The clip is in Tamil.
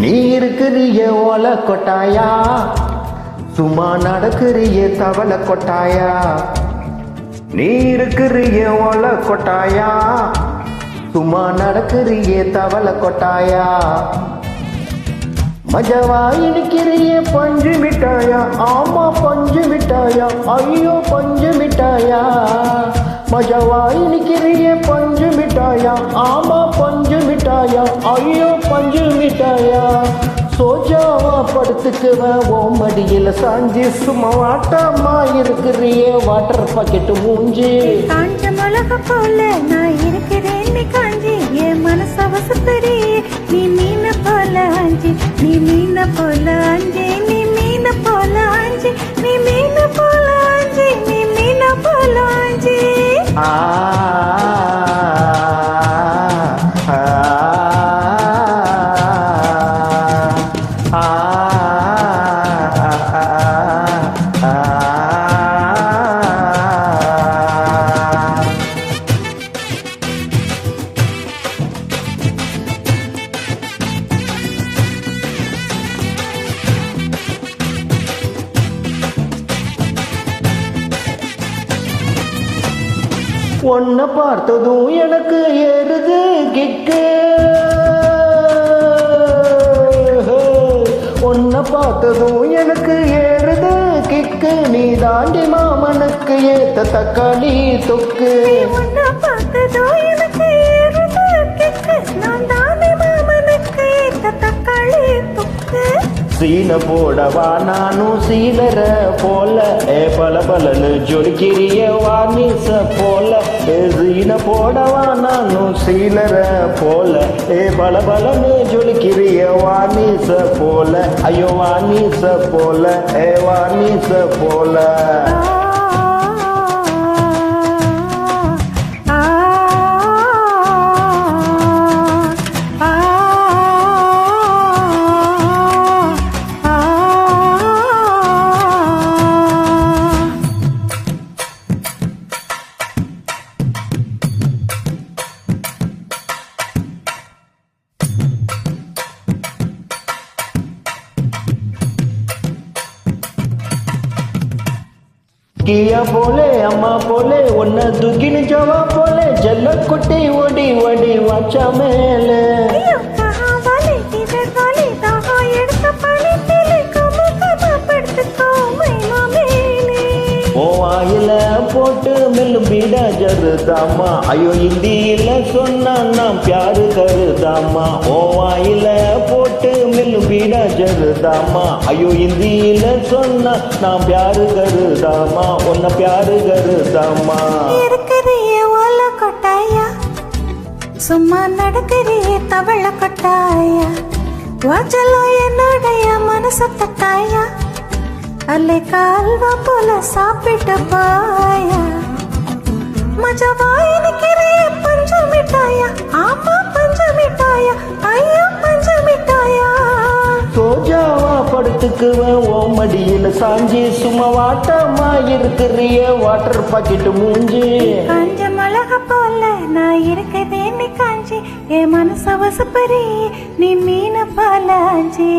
நீ இருக்கிறிய ஓலை கொட்டாயா, சும்மா நடக்கிறிய தவளை கொட்டாயா. நீ இருக்கிறிய ஓலை கொட்டாயா, சும்மா நடக்கிறிய தவளை கொட்டாயா. மஜவா இனிக்கிறிய பஞ்சு மிட்டாயா, ஆமா பஞ்சு மிட்டாயா, ஐயோ பஞ்சு மிட்டாயா. மஜவா இனிக்கிறிய பஞ்சு மிட்டாயா, ஆமா பஞ்சு மிட்டாயா, ஐயோ பஞ்சு மிட்டாயா. சோஜாவா படுத்துக்குவேன் ஓ மடியில சாஞ்சி, சும்மா வாட்டமா இருக்கிறிய வாட்டர் பாக்கெட்டு மூஞ்சி. காஞ்ச மிளகா போல நான் இருக்கிறேன் நீ காஞ்சி, என் மனச வசப்பறி நீ மீன போல ஆஞ்சி, நீ மீன போல ஆஞ்சி, நீ மீன போல ஆஞ்சி, நீ மீன போல ஆஞ்சி, நீ மீன போல ஆஞ்சி. உன்னை பார்த்ததும் எனக்கு ஏறுது கிக்கு, உன்னை பார்த்ததும் எனக்கு ஏறுது கிக்கு. நீ தாண்டி மாமனுக்கு ஏத்த தக்காளி தொக்கு. உன்னை பார்த்ததும் எனக்கு ஏறுது கிக்கு, நான் தாண்டி மாமனுக்கு ஏத்த தக்காளி தொக்கு. சீன போடவா நானும் சீலர போல, பல பலன்னு ஜொலிக்கிறிய வாணிச போல. சீன போடவா நானும் சீலர போல, பல பலன்னு ஜொலிக்கிறிய வாணிச போல. ஐயோ வாணிச போல, வாணிச போல. கியா போலே அம்மா போலே உன்னை துக்கினு ஜவா போலே, ஜல்ல குட்டி ஓடி ஓடி வாச்சா மேலே. ஓ வாயில போட்டு மெல்லும் பீடா ஜருதாமா, ஐயோ இந்தியில சொன்னா நாம் பியாரு கருதாமா. ஓ வாயில போட்டு மெல்லும் பீடா ஜருதாமா, ஐயோ இந்தியில சொன்னா நாம் பியாரு கருதாமா, உன்னை பியாரு கருதாமா. இருக்கிறிய ஓல கொட்டாயா, சும்மா நடக்கிறிய தவள கொட்டாயா. வாச்சலோ என்னுடைய மனச தட்டாயா, அல்லே கால்வா போல சாப்பிட்டு பாயா. மஜவா இனிக்கிறிய பஞ்சு மிட்டாயா, ஆமா பஞ்சு மிட்டாயா, ஐயோ பஞ்சு மிட்டாயா. சோஜாவா படுத்துக்குவேன் ஓ மடியில சாஞ்சி, சும்மா வாட்டமா இருக்கிறிய வாட்டர் பாக்கெட்டு மூஞ்சி. காஞ்ச மிளகா போல நான் இருக்கிறேன் நீ காஞ்சி, என் மனச வசப்பறி நீ மீன போல ஆஞ்சி.